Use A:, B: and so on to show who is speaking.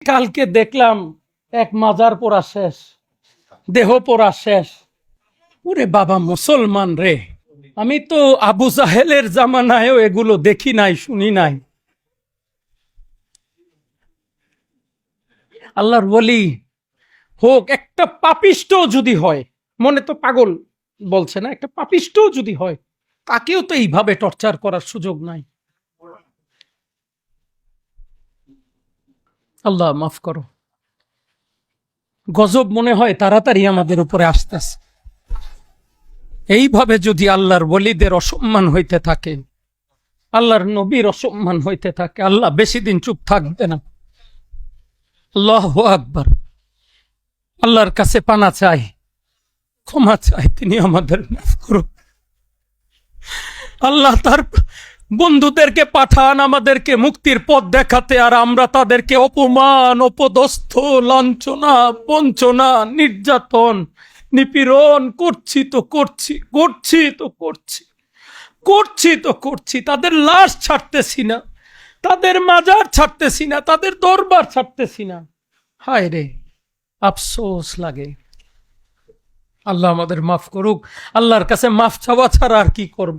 A: কালকে দেখলাম এক মাজার পোড়া শেষ, দেহ পোড়া শেষ। ওরে বাবা, মুসলমান রে, আমি তো আবু জাহেলের জামানায়ও এগুলো দেখি নাই, শুনি নাই। আল্লাহর ওলি হোক, একটা পাপিষ্ট যদি হয়, মনে তো পাগল বলছে না, একটা পাপিষ্ট যদি হয়, তাকেও তো এইভাবে টর্চার করার সুযোগ নাই। আল্লাহ মাফ করো। গজব মনে হয় তাড়াতাড়ি আমাদের উপরে আসতেছে। এইভাবে যদি আল্লাহর ওলিদের অসম্মান হইতে থাকে, আল্লাহর নবীর অসম্মান হইতে থাকে, আল্লাহ বেশি দিন চুপ থাকবে না। আল্লাহু আকবার। আল্লাহর কাছে পানা চাই, ক্ষমা চাই, তিনি আমাদের মাফ করুন। আল্লাহ তার বন্ধুদেরকে পাঠান আমাদেরকে মুক্তির পথ দেখাতে, আর আমরা তাদেরকে অপমান, অপদস্থ, লাঞ্ছনা, বঞ্চনা, নির্যাতন, নিপীড়ন করছি তো করছি, করছি তো করছি, করছি তো করছি। তাদের লাশ ছাড়তেছি না, তাদের মাজার ছাড়তেছি না, তাদের দরবার ছাড়তেছি না। হায় রে, আফসোস লাগে। আল্লাহ আমাদের মাফ করুক। আল্লাহর কাছে মাফ চাওয়া ছাড়া আর কি করব?